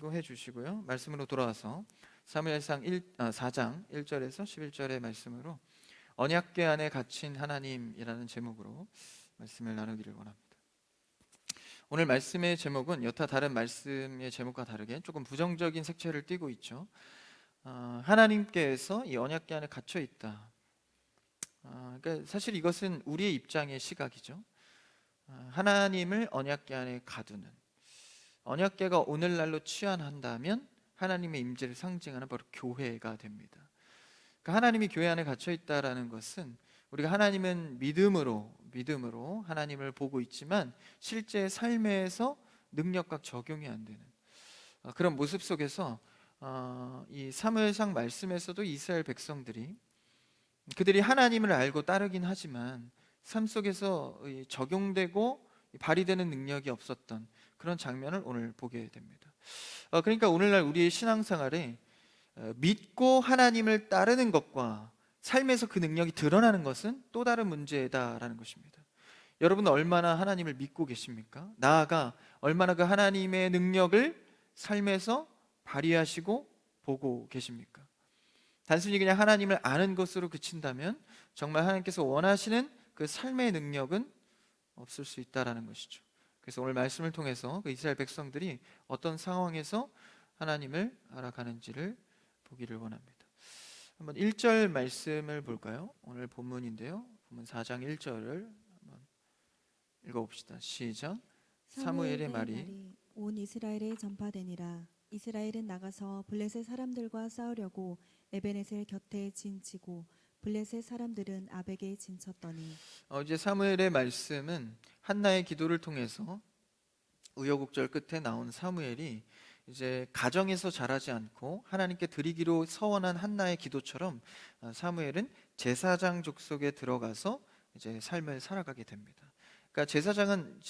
참고해 주시고요. 말씀으로 돌아와서 사무엘상 4장 1절에서 11절의 말씀으로 언약궤 안에 갇힌 하나님이라는 제목으로 말씀을 나누기를 원합니다. 오늘 말씀의 제목은 여타 다른 말씀의 제목과 다르게 조금 부정적인 색채를 띠고 있죠. 하나님께서 이 언약궤 안에 갇혀 있다. 그러니까 사실 이것은 우리의 입장의 시각이죠. 하나님을 언약궤 안에 가두는, 언약궤가 오늘날로 치환한다면 하나님의 임재를 상징하는 바로 교회가 됩니다. 그러니까 하나님이 교회 안에 갇혀 있다라는 것은 우리가 하나님은 믿음으로 하나님을 보고 있지만 실제 삶에서 능력과 적용이 안 되는 그런 모습 속에서 이 사무엘상 말씀에서도 이스라엘 백성들이 그들이 하나님을 알고 따르긴 하지만 삶 속에서 적용되고 발휘되는 능력이 없었던 그런 장면을 오늘 보게 됩니다. 그러니까 오늘날 우리의 신앙생활에 믿고 하나님을 따르는 것과 삶에서 그 능력이 드러나는 것은 또 다른 문제다라는 것입니다. 여러분은 얼마나 하나님을 믿고 계십니까? 나아가 얼마나 그 하나님의 능력을 삶에서 발휘하시고 보고 계십니까? 단순히 그냥 하나님을 아는 것으로 그친다면 정말 하나님께서 원하시는 그 삶의 능력은 없을 수 있다라는 것이죠. 그래서 오늘 말씀을 통해서 그 이스라엘 백성들이 어떤 상황에서 하나님을 알아가는지를 보기를 원합니다. 한번 1절 말씀을 볼까요? 오늘 본문인데요. 본문 4장 1절을 한번 읽어봅시다. 시작. 사무엘의 말이 온 이스라엘에 전파되니라. 이스라엘은 나가서 블레셋 사람들과 싸우려고 에베네셀 곁에 진치고 블레셋 사람들은 아벡에 진쳤더니. 이제 사무엘의 말씀은 한나의 기도를 통해서 우여곡절 끝에 나온 사무엘이 이제 가정에서 자라지 않고 하나님께 드리기로 서원한 한나의 기도처럼 사무엘은 제사장 족속에 들어가서 이제 삶을 살아가게 됩니다. 그러니까 제사장은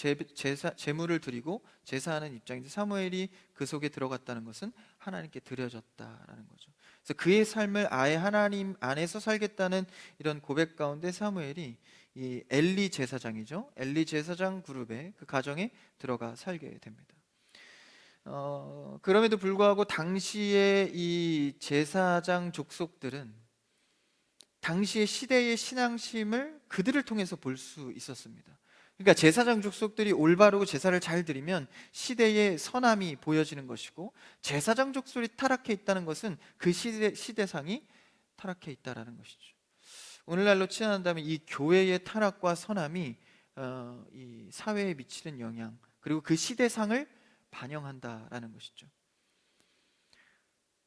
제물을 드리고 제사하는 입장인데 사무엘이 그 속에 들어갔다는 것은 하나님께 드려졌다라는 거죠. 그래서 그의 삶을 아예 하나님 안에서 살겠다는 이런 고백 가운데 사무엘이 이 엘리 제사장이죠. 엘리 제사장 그룹의 그 가정에 들어가 살게 됩니다. 그럼에도 불구하고 당시의 이 제사장 족속들은 당시의 시대의 신앙심을 그들을 통해서 볼 수 있었습니다. 그러니까 제사장 족속들이 올바르고 제사를 잘 드리면 시대의 선함이 보여지는 것이고, 제사장 족속이 타락해 있다는 것은 그 시대상이 타락해 있다라는 것이죠. 오늘날로 치환한다면 이 교회의 타락과 선함이 이 사회에 미치는 영향, 그리고 그 시대상을 반영한다라는 것이죠.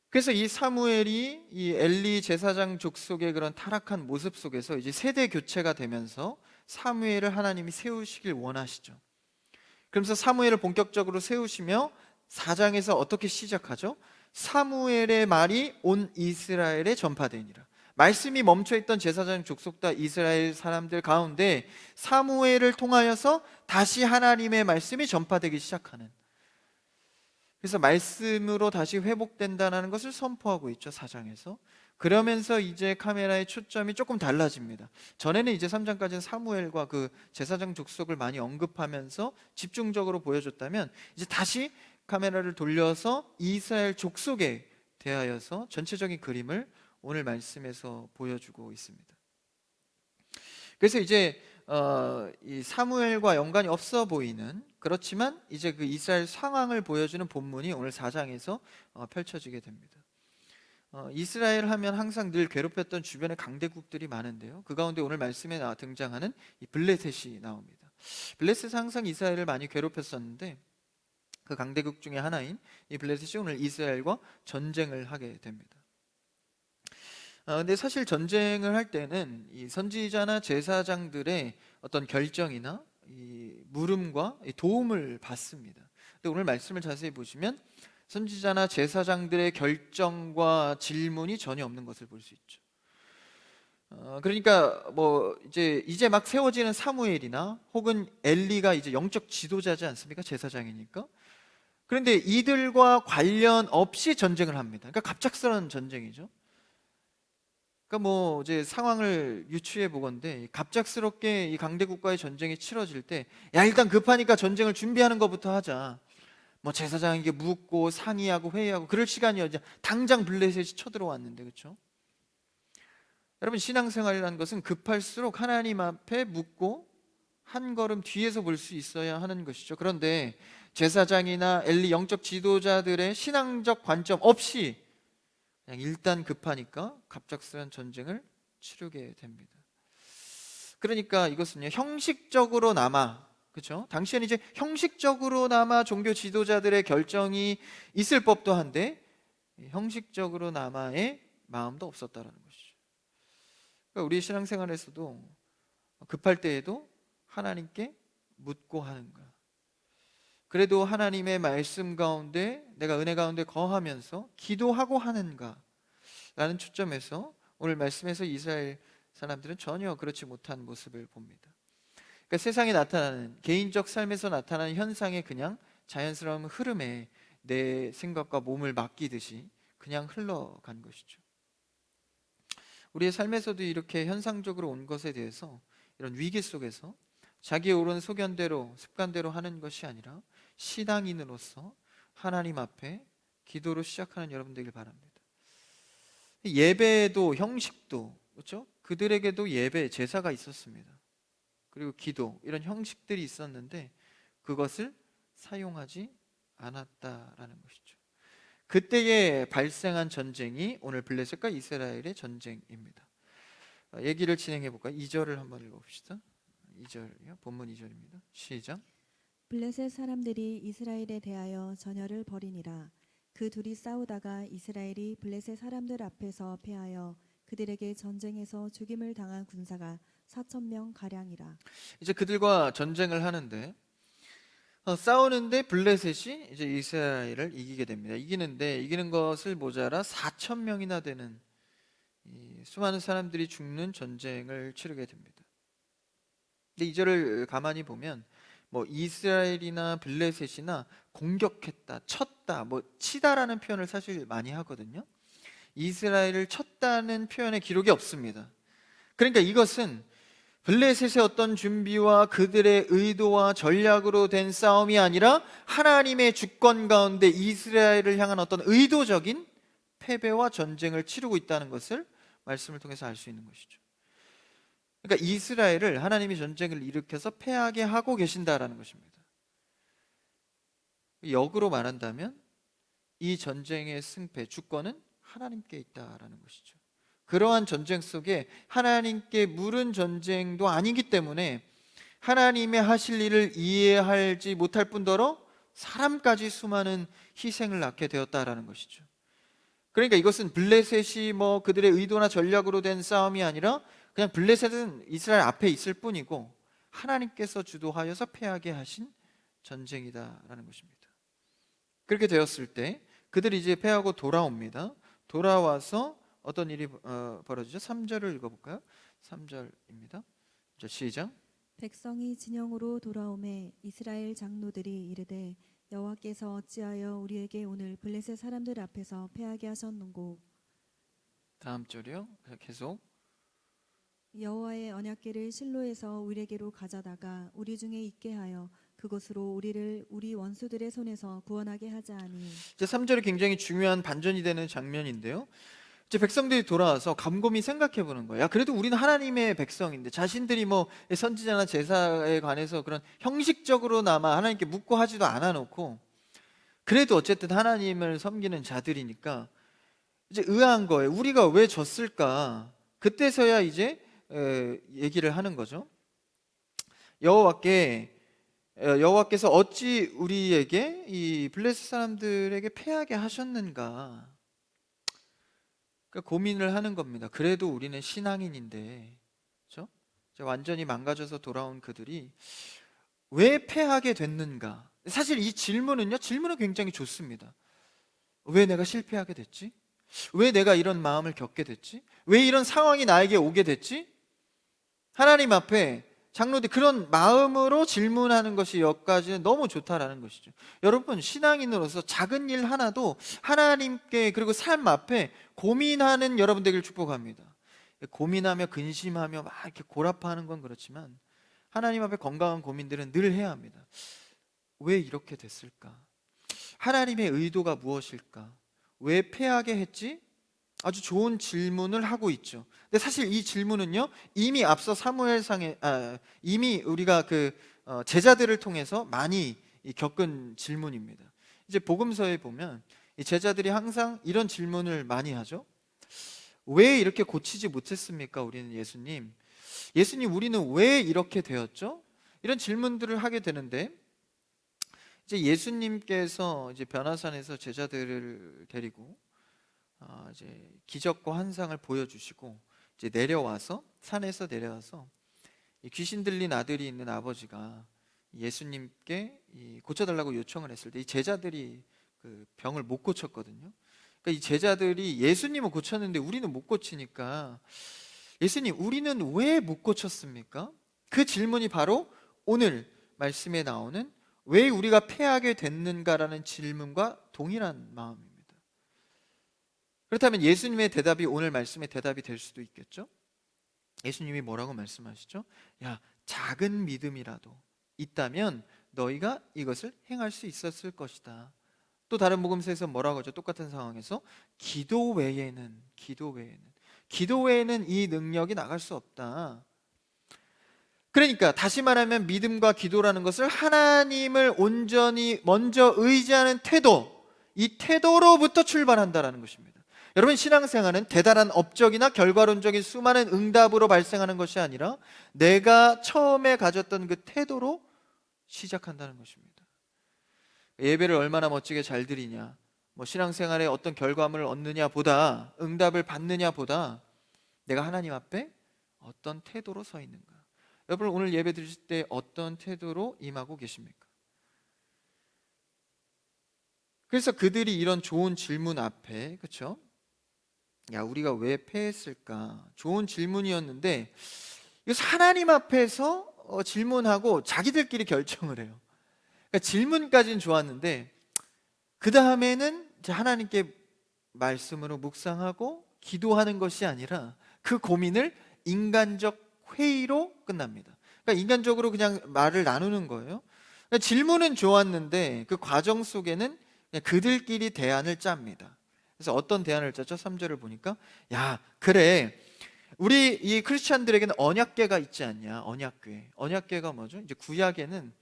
그래서 이 사무엘이 이 엘리 제사장 족속의 그런 타락한 모습 속에서 이제 세대 교체가 되면서 사무엘을 하나님이 세우시길 원하시죠. 그러면서 사무엘을 본격적으로 세우시며 4장에서 어떻게 시작하죠? 사무엘의 말이 온 이스라엘에 전파되니라. 말씀이 멈춰있던 제사장 족속과 이스라엘 사람들 가운데 사무엘을 통하여서 다시 하나님의 말씀이 전파되기 시작하는, 그래서 말씀으로 다시 회복된다는 것을 선포하고 있죠, 4장에서. 그러면서 이제 카메라의 초점이 조금 달라집니다. 전에는 이제 3장까지는 사무엘과 그 제사장 족속을 많이 언급하면서 집중적으로 보여줬다면 이제 다시 카메라를 돌려서 이스라엘 족속에 대하여서 전체적인 그림을 오늘 말씀에서 보여주고 있습니다. 그래서 이제 이 사무엘과 연관이 없어 보이는, 그렇지만 이제 그 이스라엘 상황을 보여주는 본문이 오늘 4장에서 펼쳐지게 됩니다. 이스라엘 하면 항상 늘 괴롭혔던 주변의 강대국들이 많은데요, 그 가운데 오늘 말씀에 등장하는 이 블레셋이 나옵니다. 블레셋은 항상 이스라엘을 많이 괴롭혔었는데 그 강대국 중에 하나인 이 블레셋이 오늘 이스라엘과 전쟁을 하게 됩니다. 근데 사실 전쟁을 할 때는 이 선지자나 제사장들의 어떤 결정이나 이 물음과 이 도움을 받습니다. 근데 오늘 말씀을 자세히 보시면 선지자나 제사장들의 결정과 질문이 전혀 없는 것을 볼 수 있죠. 그러니까 뭐 이제 막 세워지는 사무엘이나 혹은 엘리가 이제 영적 지도자지 않습니까? 제사장이니까. 그런데 이들과 관련 없이 전쟁을 합니다. 그러니까 갑작스러운 전쟁이죠. 그러니까 뭐 이제 상황을 유추해 보건대 갑작스럽게 이 강대국과의 전쟁이 치러질 때, 야 일단 급하니까 전쟁을 준비하는 것부터 하자, 뭐 제사장에게 묻고 상의하고 회의하고 그럴 시간이 어디 당장 블레셋이 쳐들어왔는데, 그렇죠? 여러분, 신앙생활이라는 것은 급할수록 하나님 앞에 묻고 한 걸음 뒤에서 볼 수 있어야 하는 것이죠. 그런데 제사장이나 엘리 영적 지도자들의 신앙적 관점 없이 그냥 일단 급하니까 갑작스런 전쟁을 치르게 됩니다. 그러니까 이것은요, 형식적으로나마, 그렇죠? 당시에는 이제 형식적으로나마 종교 지도자들의 결정이 있을 법도 한데 형식적으로나마의 마음도 없었다라는 것이죠. 그러니까 우리 신앙생활에서도 급할 때에도 하나님께 묻고 하는가, 그래도 하나님의 말씀 가운데 내가 은혜 가운데 거하면서 기도하고 하는가 라는 초점에서 오늘 말씀에서 이스라엘 사람들은 전혀 그렇지 못한 모습을 봅니다. 그러니까 세상에 나타나는, 개인적 삶에서 나타나는 현상에 그냥 자연스러운 흐름에 내 생각과 몸을 맡기듯이 그냥 흘러간 것이죠. 우리의 삶에서도 이렇게 현상적으로 온 것에 대해서 이런 위기 속에서 자기의 옳은 소견대로 습관대로 하는 것이 아니라 신앙인으로서 하나님 앞에 기도로 시작하는 여러분 되길 바랍니다. 예배도 형식도, 그렇죠? 그들에게도 예배, 제사가 있었습니다. 그리고 기도, 이런 형식들이 있었는데 그것을 사용하지 않았다라는 것이죠. 그때에 발생한 전쟁이 오늘 블레셋과 이스라엘의 전쟁입니다. 얘기를 진행해 볼까요? 2절을 한번 읽어봅시다. 2절이요, 본문 2절입니다. 시작. 블레셋 사람들이 이스라엘에 대하여 전열을 벌이니라. 그 둘이 싸우다가 이스라엘이 블레셋 사람들 앞에서 패하여 그들에게 전쟁에서 죽임을 당한 군사가 4,000명 가량이라. 이제 그들과 전쟁을 하는데 싸우는데 블레셋이 이제 이스라엘을 이기게 됩니다. 이기는 것을 모자라 4,000명이나 되는 이 수많은 사람들이 죽는 전쟁을 치르게 됩니다. 근데 이 절을 가만히 보면 뭐 이스라엘이나 블레셋이나 공격했다, 쳤다, 뭐 치다라는 표현을 사실 많이 하거든요. 이스라엘을 쳤다는 표현의 기록이 없습니다. 그러니까 이것은 블레셋의 어떤 준비와 그들의 의도와 전략으로 된 싸움이 아니라 하나님의 주권 가운데 이스라엘을 향한 어떤 의도적인 패배와 전쟁을 치르고 있다는 것을 말씀을 통해서 알 수 있는 것이죠. 그러니까 이스라엘을 하나님이 전쟁을 일으켜서 패하게 하고 계신다라는 것입니다. 역으로 말한다면 이 전쟁의 승패, 주권은 하나님께 있다라는 것이죠. 그러한 전쟁 속에 하나님께 물은 전쟁도 아니기 때문에 하나님의 하실 일을 이해하지 못할 뿐더러 사람까지 수많은 희생을 낳게 되었다라는 것이죠. 그러니까 이것은 블레셋이 뭐 그들의 의도나 전략으로 된 싸움이 아니라 그냥 블레셋은 이스라엘 앞에 있을 뿐이고 하나님께서 주도하여서 패하게 하신 전쟁이다라는 것입니다. 그렇게 되었을 때 그들이 이제 패하고 돌아옵니다. 돌아와서 어떤 일이 벌어지죠? 3절을 읽어볼까요? 3절입니다. 시작. 백성이 진영으로 돌아오매 이스라엘 장로들이 이르되 여호와께서 어찌하여 우리에게 오늘 블레셋 사람들 앞에서 패하게 하셨는고. 다음 절이요. 계속. 여호와의 언약궤를 실로에서 우리에게로 가져다가 우리 중에 있게 하여 그것으로 우리를 우리 원수들의 손에서 구원하게 하자 하니. 이제 3절이 굉장히 중요한 반전이 되는 장면인데요. 이제 백성들이 돌아와서 곰곰이 생각해 보는 거예요. 그래도 우리는 하나님의 백성인데 자신들이 뭐 선지자나 제사에 관해서 그런 형식적으로나마 하나님께 묻고 하지도 않아 놓고 그래도 어쨌든 하나님을 섬기는 자들이니까 이제 의아한 거예요. 우리가 왜 졌을까? 그때서야 이제 얘기를 하는 거죠. 여호와께서 어찌 우리에게 이 블레셋 사람들에게 패하게 하셨는가? 그러니까 고민을 하는 겁니다. 그래도 우리는 신앙인인데, 그렇죠? 완전히 망가져서 돌아온 그들이 왜 패하게 됐는가? 사실 이 질문은 굉장히 좋습니다. 왜 내가 실패하게 됐지? 왜 내가 이런 마음을 겪게 됐지? 왜 이런 상황이 나에게 오게 됐지? 하나님 앞에 장로들 그런 마음으로 질문하는 것이 여기까지는 너무 좋다라는 것이죠. 여러분, 신앙인으로서 작은 일 하나도 하나님께 그리고 삶 앞에 고민하는 여러분 되길 축복합니다. 고민하며 근심하며 막 이렇게 골아파하는 건 그렇지만 하나님 앞에 건강한 고민들은 늘 해야 합니다. 왜 이렇게 됐을까? 하나님의 의도가 무엇일까? 왜 패하게 했지? 아주 좋은 질문을 하고 있죠. 근데 사실 이 질문은요, 이미 앞서 사무엘상에 이미 우리가 제자들을 통해서 많이 겪은 질문입니다. 이제 복음서에 보면 이 제자들이 항상 이런 질문을 많이 하죠. 왜 이렇게 고치지 못했습니까? 우리는 예수님. 예수님, 우리는 왜 이렇게 되었죠? 이런 질문들을 하게 되는데, 이제 예수님께서 이제 변화산에서 제자들을 데리고 이제 기적과 환상을 보여주시고 이제 내려와서 산에서 내려와서 이 귀신 들린 아들이 있는 아버지가 예수님께 고쳐달라고 요청을 했을 때 이 제자들이 그 병을 못 고쳤거든요. 그러니까 이 제자들이 예수님은 고쳤는데 우리는 못 고치니까 예수님, 우리는 왜 못 고쳤습니까? 그 질문이 바로 오늘 말씀에 나오는 왜 우리가 패하게 됐는가라는 질문과 동일한 마음입니다. 그렇다면 예수님의 대답이 오늘 말씀의 대답이 될 수도 있겠죠? 예수님이 뭐라고 말씀하시죠? 야, 작은 믿음이라도 있다면 너희가 이것을 행할 수 있었을 것이다. 또 다른 복음서에서 뭐라고 하죠? 똑같은 상황에서 기도 외에는 이 능력이 나갈 수 없다. 그러니까 다시 말하면 믿음과 기도라는 것을 하나님을 온전히 먼저 의지하는 태도, 이 태도로부터 출발한다라는 것입니다. 여러분, 신앙생활은 대단한 업적이나 결과론적인 수많은 응답으로 발생하는 것이 아니라 내가 처음에 가졌던 그 태도로 시작한다는 것입니다. 예배를 얼마나 멋지게 잘 드리냐, 뭐 신앙생활에 어떤 결과물을 얻느냐 보다, 응답을 받느냐 보다 내가 하나님 앞에 어떤 태도로 서 있는가. 여러분, 오늘 예배 드리실 때 어떤 태도로 임하고 계십니까? 그래서 그들이 이런 좋은 질문 앞에, 그렇죠? 야, 우리가 왜 패했을까? 좋은 질문이었는데 이것을 하나님 앞에서 질문하고 자기들끼리 결정을 해요. 그러니까 질문까지는 좋았는데 그 다음에는 하나님께 말씀으로 묵상하고 기도하는 것이 아니라 그 고민을 인간적 회의로 끝납니다. 그러니까 인간적으로 그냥 말을 나누는 거예요. 그러니까 질문은 좋았는데 그 과정 속에는 그냥 그들끼리 대안을 짭니다. 그래서 어떤 대안을 짜죠? 3절을 보니까 야, 그래, 우리 이 크리스찬들에게는 언약궤가 있지 않냐? 언약궤가 뭐죠? 이제 구약에는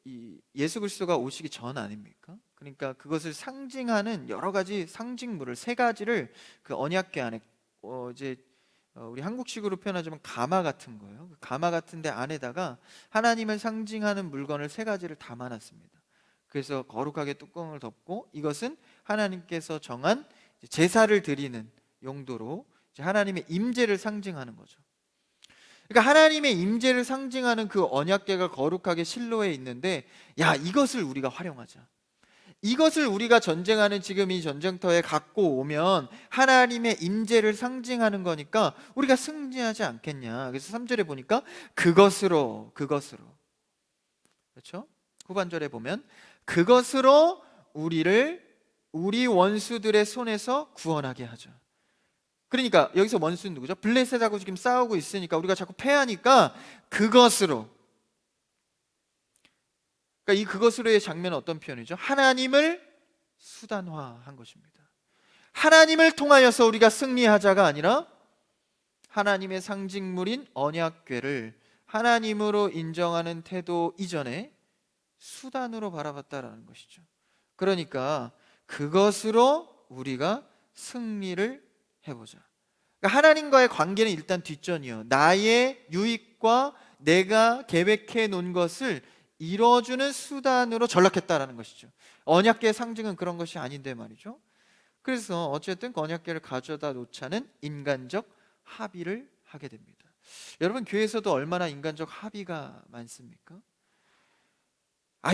이 예수 그리스도가 오시기 전 아닙니까? 그러니까 그것을 상징하는 여러 가지 상징물을 세 가지를 그 언약궤 안에 우리 한국식으로 표현하자면 가마 같은 거예요. 그 가마 같은데 안에다가 하나님을 상징하는 물건을 세 가지를 담아놨습니다. 그래서 거룩하게 뚜껑을 덮고 이것은 하나님께서 정한 제사를 드리는 용도로 하나님의 임재를 상징하는 거죠. 그러니까 하나님의 임재를 상징하는 그 언약궤가 거룩하게 실로에 있는데, 야, 이것을 우리가 활용하자. 이것을 우리가 전쟁하는 지금 이 전쟁터에 갖고 오면 하나님의 임재를 상징하는 거니까 우리가 승리하지 않겠냐. 그래서 3절에 보니까 그것으로, 그렇죠? 후반절에 보면 그것으로 우리 원수들의 손에서 구원하게 하죠. 그러니까 여기서 원수는 누구죠? 블레셋하고 지금 싸우고 있으니까 우리가 자꾸 패하니까 그것으로, 그러니까 이 그것으로의 장면은 어떤 표현이죠? 하나님을 수단화한 것입니다. 하나님을 통하여서 우리가 승리하자가 아니라 하나님의 상징물인 언약궤를 하나님으로 인정하는 태도 이전에 수단으로 바라봤다라는 것이죠. 그러니까 그것으로 우리가 승리를 해보자. 그러니까 하나님과의 관계는 일단 뒷전이요. 나의 유익과 내가 계획해 놓은 것을 이뤄주는 수단으로 전락했다라는 것이죠. 언약궤의 상징은 그런 것이 아닌데 말이죠. 그래서 어쨌든 언약궤를 가져다 놓자는 인간적 합의를 하게 됩니다. 여러분, 교회에서도 얼마나 인간적 합의가 많습니까?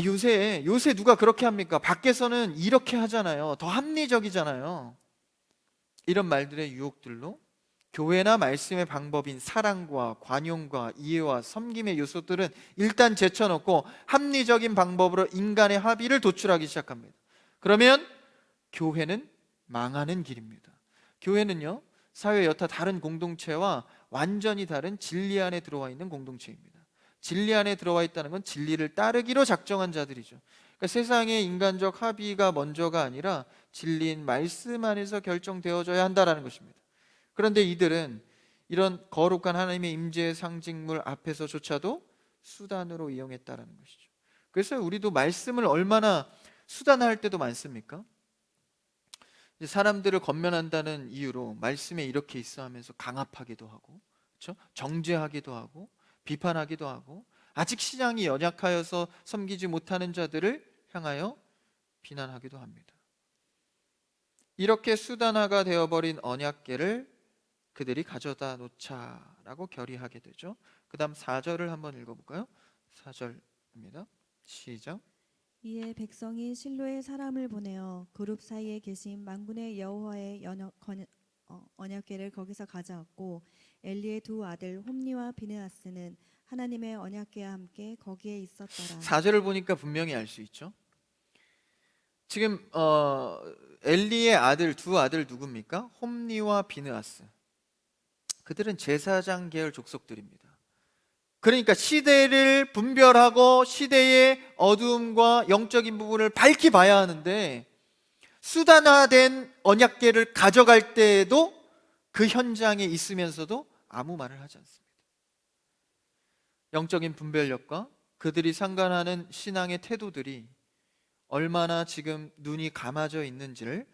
요새 누가 그렇게 합니까? 밖에서는 이렇게 하잖아요. 더 합리적이잖아요. 이런 말들의 유혹들로 교회나 말씀의 방법인 사랑과 관용과 이해와 섬김의 요소들은 일단 제쳐놓고 합리적인 방법으로 인간의 합의를 도출하기 시작합니다. 그러면 교회는 망하는 길입니다. 교회는요, 사회 여타 다른 공동체와 완전히 다른 진리 안에 들어와 있는 공동체입니다. 진리 안에 들어와 있다는 건 진리를 따르기로 작정한 자들이죠. 그러니까 세상의 인간적 합의가 먼저가 아니라 진리인 말씀 안에서 결정되어져야 한다라는 것입니다. 그런데 이들은 이런 거룩한 하나님의 임재의 상징물 앞에서조차도 수단으로 이용했다라는 것이죠. 그래서 우리도 말씀을 얼마나 수단화할 때도 많습니까? 이제 사람들을 건면한다는 이유로 말씀에 이렇게 있어 하면서 강압하기도 하고, 그렇죠? 정죄하기도 하고, 비판하기도 하고, 아직 신앙이 연약하여서 섬기지 못하는 자들을 향하여 비난하기도 합니다. 이렇게 수단화가 되어버린 언약궤를 그들이 가져다 놓자라고 결의하게 되죠. 그 다음 4절을 한번 읽어볼까요? 4절입니다. 시작. 이에 백성이 실로에 사람을 보내어 그룹 사이에 계신 만군의 여호와의 언약궤를 거기서 가져왔고 엘리의 두 아들 홈니와 비느하스는 하나님의 언약궤와 함께 거기에 있었더라. 4절을 보니까 분명히 알 수 있죠. 지금 엘리의 아들 두 아들 누굽니까? 홈니와 비느하스. 그들은 제사장 계열 족속들입니다. 그러니까 시대를 분별하고 시대의 어두움과 영적인 부분을 밝히 봐야 하는데 수단화된 언약궤를 가져갈 때에도 그 현장에 있으면서도 아무 말을 하지 않습니다. 영적인 분별력과 그들이 상관하는 신앙의 태도들이 얼마나 지금 눈이 감아져 있는지를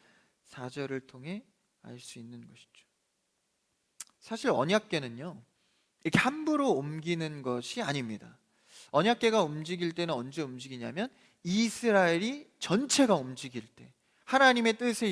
4절을 통해 알 수 있는 것이죠. 사실 언약궤는요, 이렇게 함부로 옮기는 것이 아닙니다. 언약궤가 움직일 때는 언제 움직이냐면 이스라엘이 전체가 움직일 때, 하나님의 뜻에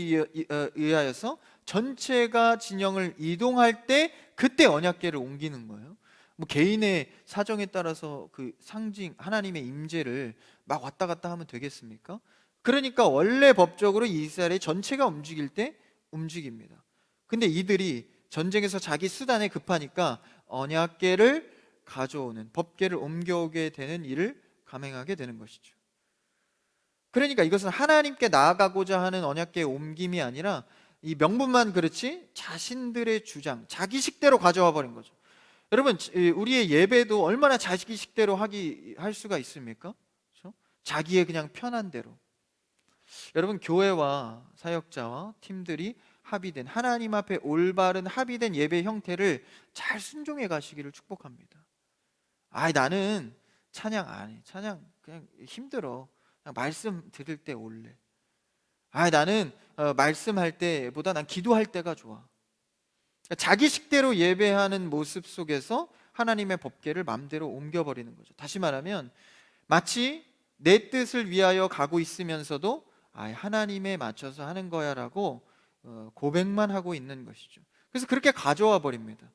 의하여서 전체가 진영을 이동할 때 그때 언약궤를 옮기는 거예요. 뭐 개인의 사정에 따라서 그 상징 하나님의 임재를 막 왔다 갔다 하면 되겠습니까? 그러니까 원래 법적으로 이스라엘의 전체가 움직일 때 움직입니다. 근데 이들이 전쟁에서 자기 수단에 급하니까 언약궤를 가져오는, 법궤를 옮겨오게 되는 일을 감행하게 되는 것이죠. 그러니까 이것은 하나님께 나아가고자 하는 언약궤의 옮김이 아니라 이 명분만 그렇지 자신들의 주장, 자기식대로 가져와 버린 거죠. 여러분, 우리의 예배도 얼마나 자기식대로 할 수가 있습니까? 그렇죠? 자기의 그냥 편한 대로. 여러분, 교회와 사역자와 팀들이 합의된, 하나님 앞에 올바른 합의된 예배 형태를 잘 순종해 가시기를 축복합니다. 나는 찬양 안 해. 찬양 그냥 힘들어. 그냥 말씀 들을 때 올래. 나는 말씀할 때보다 난 기도할 때가 좋아. 그러니까 자기 식대로 예배하는 모습 속에서 하나님의 법궤를 마음대로 옮겨버리는 거죠. 다시 말하면 마치 내 뜻을 위하여 가고 있으면서도 하나님에 맞춰서 하는 거야라고 고백만 하고 있는 것이죠. 그래서 그렇게 가져와 버립니다.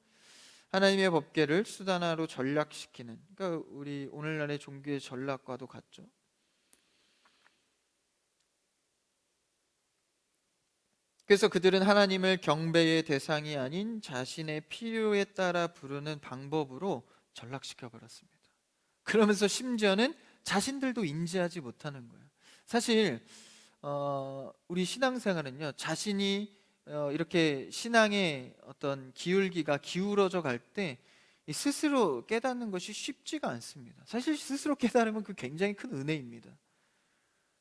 하나님의 법궤를 수단화로 전락시키는, 그러니까 우리 오늘날의 종교의 전락과도 같죠. 그래서 그들은 하나님을 경배의 대상이 아닌 자신의 필요에 따라 부르는 방법으로 전락시켜 버렸습니다. 그러면서 심지어는 자신들도 인지하지 못하는 거예요. 사실 우리 신앙생활은요, 자신이 이렇게 신앙의 어떤 기울기가 기울어져 갈 때 스스로 깨닫는 것이 쉽지가 않습니다. 사실 스스로 깨달으면 그 굉장히 큰 은혜입니다.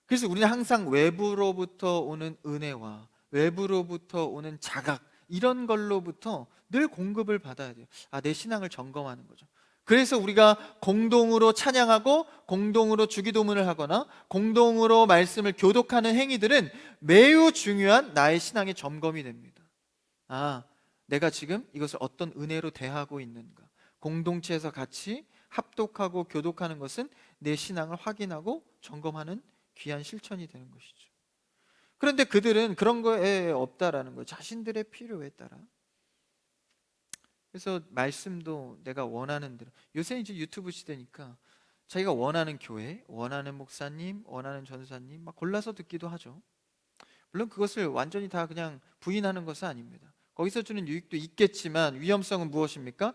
그래서 우리는 항상 외부로부터 오는 은혜와 외부로부터 오는 자각, 이런 걸로부터 늘 공급을 받아야 돼요. 내 신앙을 점검하는 거죠. 그래서 우리가 공동으로 찬양하고 공동으로 주기도문을 하거나 공동으로 말씀을 교독하는 행위들은 매우 중요한 나의 신앙의 점검이 됩니다. 내가 지금 이것을 어떤 은혜로 대하고 있는가. 공동체에서 같이 합독하고 교독하는 것은 내 신앙을 확인하고 점검하는 귀한 실천이 되는 것이죠. 그런데 그들은 그런 거에 없다라는 거예요. 자신들의 필요에 따라. 그래서 말씀도 내가 원하는 대로, 요새 이제 유튜브 시대니까 자기가 원하는 교회, 원하는 목사님, 원하는 전사님 막 골라서 듣기도 하죠. 물론 그것을 완전히 다 그냥 부인하는 것은 아닙니다. 거기서 주는 유익도 있겠지만 위험성은 무엇입니까?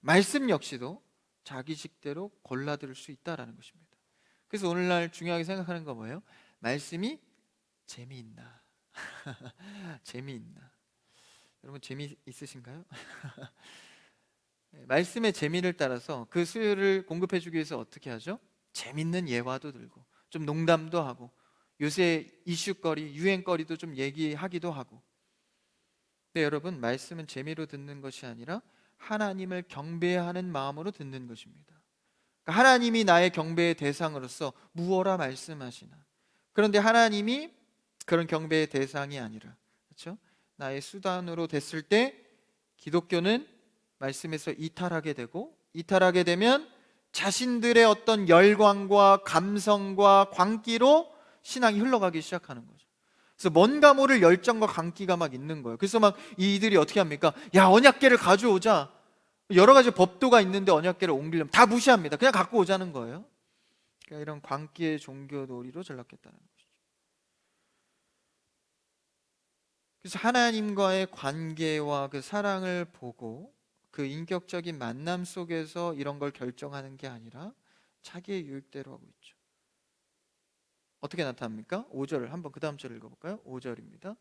말씀 역시도 자기식대로 골라 들을 수 있다라는 것입니다. 그래서 오늘날 중요하게 생각하는 거 뭐예요? 말씀이 재미있나? 재미있나? 여러분 재미있으신가요? 말씀의 재미를 따라서 그 수요를 공급해 주기 위해서 어떻게 하죠? 재밌는 예화도 들고 좀 농담도 하고 요새 이슈거리, 유행거리도 좀 얘기하기도 하고. 네, 여러분, 말씀은 재미로 듣는 것이 아니라 하나님을 경배하는 마음으로 듣는 것입니다. 그러니까 하나님이 나의 경배의 대상으로서 무엇라 말씀하시나. 그런데 하나님이 그런 경배의 대상이 아니라, 그렇죠? 나의 수단으로 됐을 때 기독교는 말씀에서 이탈하게 되고, 이탈하게 되면 자신들의 어떤 열광과 감성과 광기로 신앙이 흘러가기 시작하는 거죠. 그래서 뭔가 모를 열정과 광기가 막 있는 거예요. 그래서 막 이들이 어떻게 합니까? 야, 언약궤를 가져오자. 여러 가지 법도가 있는데 언약궤를 옮기려면 다 무시합니다. 그냥 갖고 오자는 거예요. 그러니까 이런 광기의 종교 놀이로 전락했다는 것이죠. 그래서 하나님과의 관계와 그 사랑을 보고 그 인격적인 만남 속에서 이런 걸 결정하는 게 아니라 자기의 유익대로 하고 있죠. 어떻게 나타납니까? 5절을 한번 그 다음 절을 읽어볼까요? 5절입니다.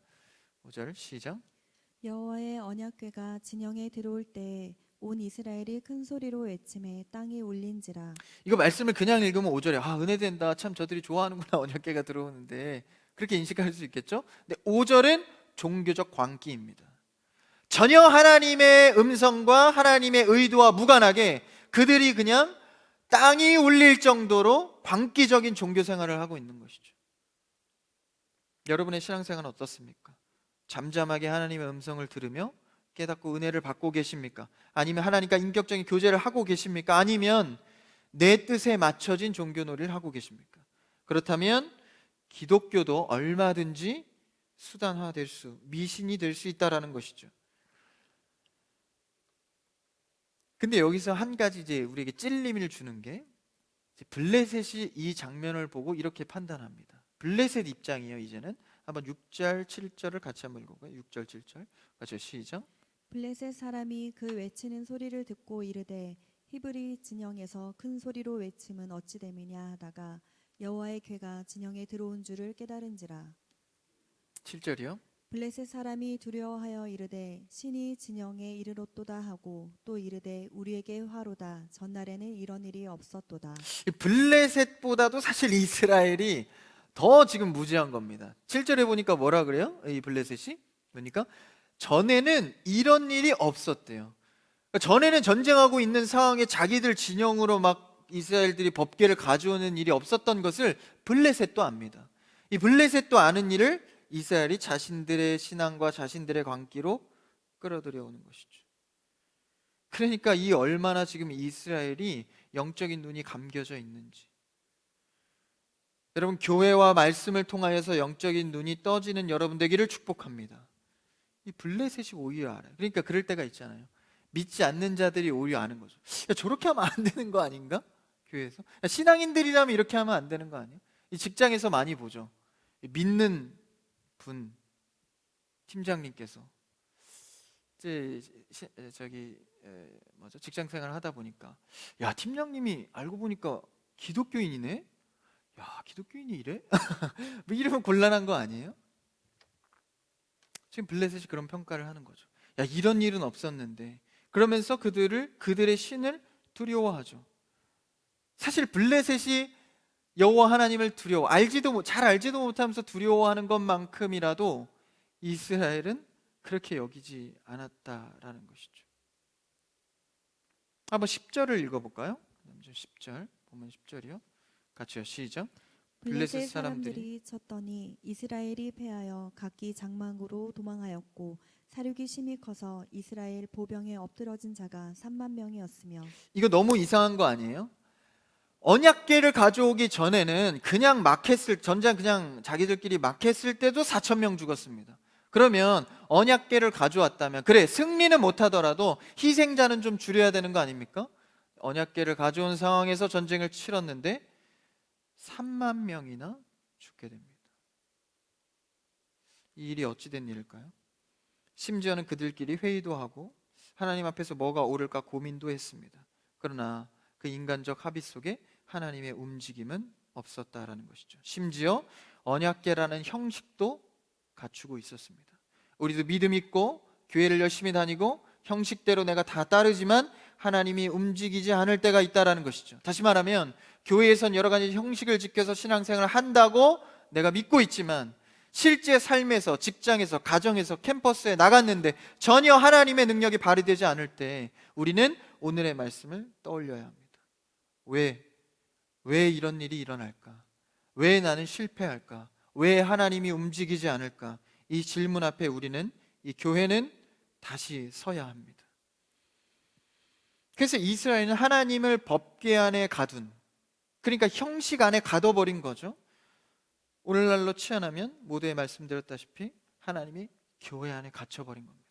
5절 시작. 여호와의 언약궤가 진영에 들어올 때 온 이스라엘이 큰 소리로 외침에 땅이 울린지라. 이거 말씀을 그냥 읽으면 5절에 은혜된다, 참 저들이 좋아하는구나, 언약궤가 들어오는데, 그렇게 인식할 수 있겠죠? 근데 5절은 종교적 광기입니다. 전혀 하나님의 음성과 하나님의 의도와 무관하게 그들이 그냥 땅이 울릴 정도로 광기적인 종교 생활을 하고 있는 것이죠. 여러분의 신앙생활은 어떻습니까? 잠잠하게 하나님의 음성을 들으며 깨닫고 은혜를 받고 계십니까? 아니면 하나님과 인격적인 교제를 하고 계십니까? 아니면 내 뜻에 맞춰진 종교놀이를 하고 계십니까? 그렇다면 기독교도 얼마든지 수단화될 수, 미신이 될 수 있다라는 것이죠. 근데 여기서 한 가지 이제 우리에게 찔림을 주는 게, 블레셋이 이 장면을 보고 이렇게 판단합니다. 블레셋 입장이에요. 이제는 한번 6절 7절을 같이 한번 읽어볼까요? 6절 7절 같이 시작. 블레셋 사람이 그 외치는 소리를 듣고 이르되 히브리 진영에서 큰 소리로 외침은 어찌 됨이냐 하다가 여호와의 궤가 진영에 들어온 줄을 깨달은지라. 7절이요. 블레셋 사람이 두려워하여 이르되 신이 진영에 이르렀도다 하고 또 이르되 우리에게 화로다 전날에는 이런 일이 없었도다. 블레셋보다도 사실 이스라엘이 더 지금 무지한 겁니다. 7절에 보니까 뭐라 그래요? 이 블레셋이 보니까 전에는 이런 일이 없었대요. 그러니까 전에는 전쟁하고 있는 상황에 자기들 진영으로 막 이스라엘들이 법궤를 가져오는 일이 없었던 것을 블레셋도 압니다. 이 블레셋도 아는 일을 이스라엘이 자신들의 신앙과 자신들의 광기로 끌어들여오는 것이죠. 그러니까 이 얼마나 지금 이스라엘이 영적인 눈이 감겨져 있는지. 여러분, 교회와 말씀을 통하여서 영적인 눈이 떠지는 여러분 되기를 축복합니다. 이 블레셋이 오히려 알아요. 그러니까 그럴 때가 있잖아요. 믿지 않는 자들이 오히려 아는 거죠. 야, 저렇게 하면 안 되는 거 아닌가? 교회에서 야, 신앙인들이라면 이렇게 하면 안 되는 거 아니에요? 이 직장에서 많이 보죠. 믿는 분 팀장님께서 이제 직장 생활을 하다 보니까 야, 팀장님이 알고 보니까 기독교인이네. 야, 기독교인이 이래? 뭐 이러면 곤란한 거 아니에요? 지금 블레셋이 그런 평가를 하는 거죠. 야, 이런 일은 없었는데. 그러면서 그들의 신을 두려워하죠. 사실 블레셋이 여호와 하나님을 잘 알지도 못하면서 두려워하는 것만큼이라도 이스라엘은 그렇게 여기지 않았다라는 것이죠. 한번 10절을 읽어볼까요? 10절, 보면 10절이요. 같이요, 시작. 블레셋 사람들이 쳤더니 이스라엘이 패하여 각기 장막으로 도망하였고 사륙이 심히 커서 이스라엘 보병에 엎드러진 자가 3만 명이었으며. 이거 너무 이상한 거 아니에요? 언약궤를 가져오기 전에는 그냥 전쟁 그냥 자기들끼리 막 했을 때도 4천 명 죽었습니다. 그러면 언약궤를 가져왔다면 그래, 승리는 못하더라도 희생자는 좀 줄여야 되는 거 아닙니까? 언약궤를 가져온 상황에서 전쟁을 치렀는데 3만 명이나 죽게 됩니다. 이 일이 어찌된 일일까요? 심지어는 그들끼리 회의도 하고 하나님 앞에서 뭐가 옳을까 고민도 했습니다. 그러나 그 인간적 합의 속에 하나님의 움직임은 없었다라는 것이죠. 심지어 언약궤라는 형식도 갖추고 있었습니다. 우리도 믿음 있고 교회를 열심히 다니고 형식대로 내가 다 따르지만 하나님이 움직이지 않을 때가 있다라는 것이죠. 다시 말하면 교회에선 여러 가지 형식을 지켜서 신앙생활을 한다고 내가 믿고 있지만 실제 삶에서, 직장에서, 가정에서, 캠퍼스에 나갔는데 전혀 하나님의 능력이 발휘되지 않을 때 우리는 오늘의 말씀을 떠올려야 합니다. 왜 이런 일이 일어날까? 왜 나는 실패할까? 왜 하나님이 움직이지 않을까? 이 질문 앞에 우리는, 이 교회는 다시 서야 합니다. 그래서 이스라엘은 하나님을 법궤 안에 가둔, 그러니까 형식 안에 가둬버린 거죠. 오늘날로 치환하면 모두에 말씀드렸다시피 하나님이 교회 안에 갇혀버린 겁니다.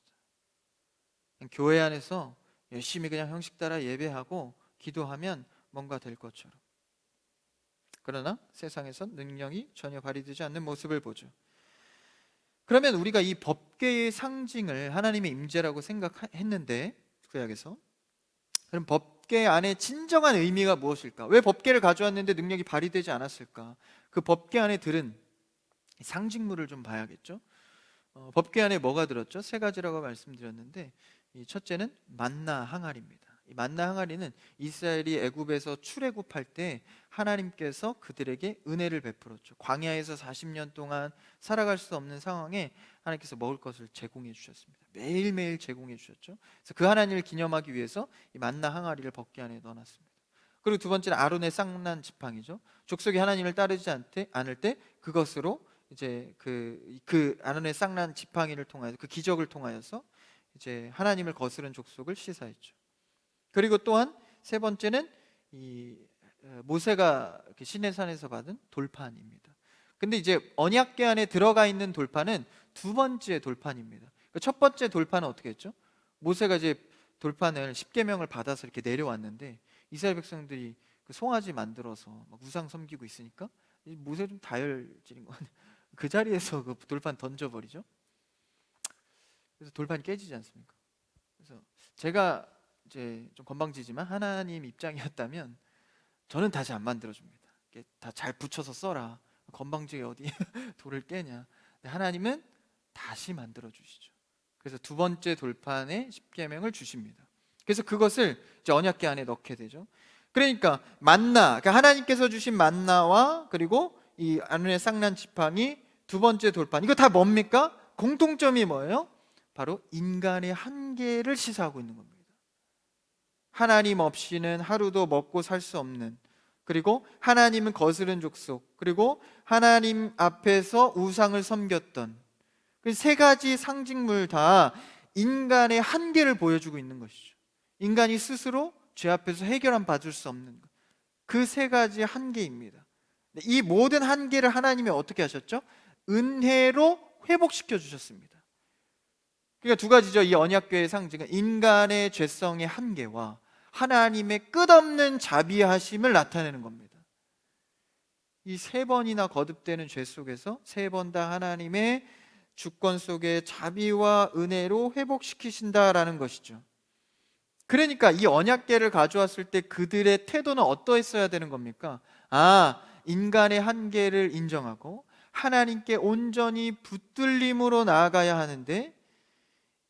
교회 안에서 열심히 그냥 형식 따라 예배하고 기도하면 뭔가 될 것처럼, 그러나 세상에선 능력이 전혀 발휘되지 않는 모습을 보죠. 그러면 우리가 이 법궤의 상징을 하나님의 임재라고 생각했는데 구약에서, 그럼 법궤 안에 진정한 의미가 무엇일까? 왜 법궤를 가져왔는데 능력이 발휘되지 않았을까? 그 법궤 안에 들은 상징물을 좀 봐야겠죠. 법궤 안에 뭐가 들었죠? 세 가지라고 말씀드렸는데, 이 첫째는 만나 항아리입니다. 이 만나 항아리는 이스라엘이 애굽에서 출애굽할 때 하나님께서 그들에게 은혜를 베풀었죠. 광야에서 40년 동안 살아갈 수 없는 상황에 하나님께서 먹을 것을 제공해 주셨습니다. 매일매일 제공해 주셨죠. 그래서 그 하나님을 기념하기 위해서 이 만나 항아리를 법궤 안에 넣어놨습니다. 그리고 두 번째는 아론의 쌍난 지팡이죠. 족속이 하나님을 따르지 않을 때 그것으로 이제 그 아론의 쌍난 지팡이를 통하여, 그 기적을 통하여서 이제 하나님을 거스른 족속을 시사했죠. 그리고 또한 세 번째는 이 모세가 시내산에서 받은 돌판입니다. 근데 이제 언약궤 안에 들어가 있는 돌판은 두 번째 돌판입니다. 첫 번째 돌판은 어떻게 했죠? 모세가 이제 돌판을 십계명을 받아서 이렇게 내려왔는데 이스라엘 백성들이 그 송아지 만들어서 막 우상 섬기고 있으니까 모세 좀 다혈질인 거 같아요. 그 자리에서 그 돌판 던져버리죠. 그래서 돌판이 깨지지 않습니까? 그래서 제가 이제 좀 건방지지만 하나님 입장이었다면 저는 다시 안 만들어줍니다. 다 잘 붙여서 써라. 건방지게 어디 돌을 깨냐. 하나님은 다시 만들어 주시죠. 그래서 두 번째 돌판에 십계명을 주십니다. 그래서 그것을 이제 언약궤 안에 넣게 되죠. 그러니까 만나, 그러니까 하나님께서 주신 만나와 그리고 이 아론의 쌍난 지팡이, 두 번째 돌판, 이거 다 뭡니까? 공통점이 뭐예요? 바로 인간의 한계를 시사하고 있는 겁니다. 하나님 없이는 하루도 먹고 살 수 없는, 그리고 하나님은 거스른 족속, 그리고 하나님 앞에서 우상을 섬겼던 그 세 가지 상징물 다 인간의 한계를 보여주고 있는 것이죠. 인간이 스스로 죄 앞에서 해결함 받을 수 없는 것, 그 세 가지 한계입니다. 이 모든 한계를 하나님이 어떻게 하셨죠? 은혜로 회복시켜 주셨습니다. 그러니까 두 가지죠. 이 언약궤의 상징은 인간의 죄성의 한계와 하나님의 끝없는 자비하심을 나타내는 겁니다. 이 세 번이나 거듭되는 죄 속에서 세 번 다 하나님의 주권 속에 자비와 은혜로 회복시키신다라는 것이죠. 그러니까 이 언약궤를 가져왔을 때 그들의 태도는 어떠했어야 되는 겁니까? 인간의 한계를 인정하고 하나님께 온전히 붙들림으로 나아가야 하는데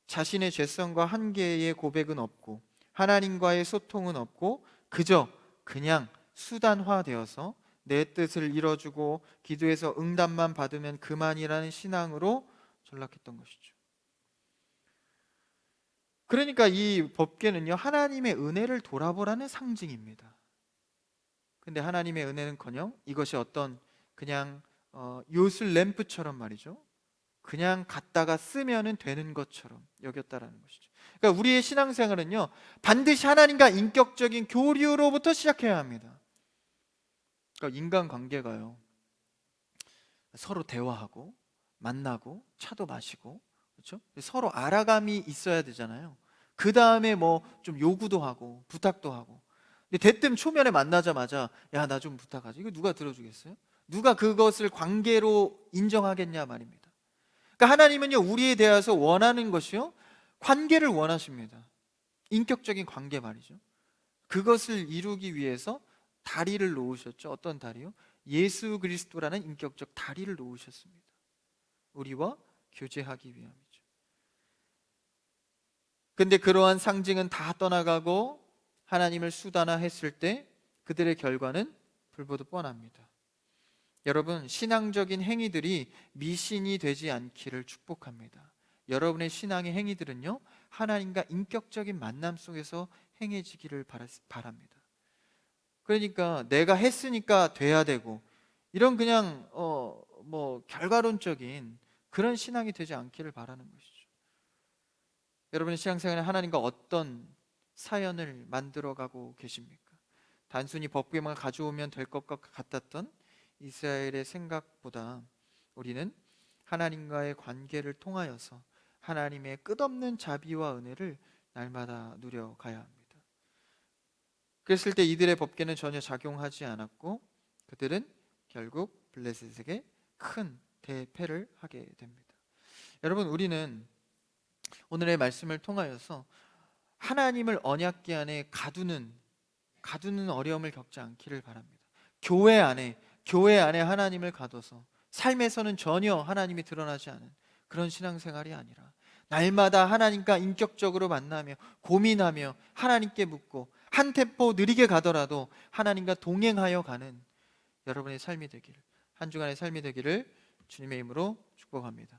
자신의 죄성과 한계의 고백은 없고 하나님과의 소통은 없고 그냥 수단화되어서 내 뜻을 이뤄주고 기도해서 응답만 받으면 그만이라는 신앙으로 전락했던 것이죠. 그러니까 이 법궤는요, 하나님의 은혜를 돌아보라는 상징입니다. 근데 하나님의 은혜는커녕 이것이 어떤 그냥 요술 램프처럼 말이죠, 그냥 갖다가 쓰면은 되는 것처럼 여겼다라는 것이죠. 그러니까 우리의 신앙생활은요, 반드시 하나님과 인격적인 교류로부터 시작해야 합니다. 그러니까 인간관계가요, 서로 대화하고 만나고 차도 마시고, 그렇죠? 서로 알아감이 있어야 되잖아요. 그 다음에 뭐 좀 요구도 하고 부탁도 하고. 근데 대뜸 초면에 만나자마자 야, 나 좀 부탁하지, 이거 누가 들어주겠어요? 누가 그것을 관계로 인정하겠냐 말입니다. 그러니까 하나님은요, 우리에 대해서 원하는 것이요, 관계를 원하십니다. 인격적인 관계 말이죠. 그것을 이루기 위해서 다리를 놓으셨죠. 어떤 다리요? 예수 그리스도라는 인격적 다리를 놓으셨습니다. 우리와 교제하기 위함이죠. 근데 그러한 상징은 다 떠나가고 하나님을 수단화했을 때 그들의 결과는 불보듯 뻔합니다. 여러분, 신앙적인 행위들이 미신이 되지 않기를 축복합니다. 여러분의 신앙의 행위들은요, 하나님과 인격적인 만남 속에서 행해지기를 바랍니다. 그러니까 내가 했으니까 돼야 되고 이런 그냥 결과론적인 그런 신앙이 되지 않기를 바라는 것이죠. 여러분의 신앙생활에 하나님과 어떤 사연을 만들어가고 계십니까? 단순히 법궤만 가져오면 될 것 같았던 이스라엘의 생각보다 우리는 하나님과의 관계를 통하여서 하나님의 끝없는 자비와 은혜를 날마다 누려가야 합니다. 그랬을 때 이들의 법궤는 전혀 작용하지 않았고 그들은 결국 블레셋에게 큰 대패를 하게 됩니다. 여러분, 우리는 오늘의 말씀을 통하여서 하나님을 언약궤 안에 가두는 어려움을 겪지 않기를 바랍니다. 교회 안에 하나님을 가둬서 삶에서는 전혀 하나님이 드러나지 않은 그런 신앙생활이 아니라 날마다 하나님과 인격적으로 만나며 고민하며 하나님께 묻고 한 템포 느리게 가더라도 하나님과 동행하여 가는 여러분의 삶이 되기를, 한 주간의 삶이 되기를 주님의 이름으로 축복합니다.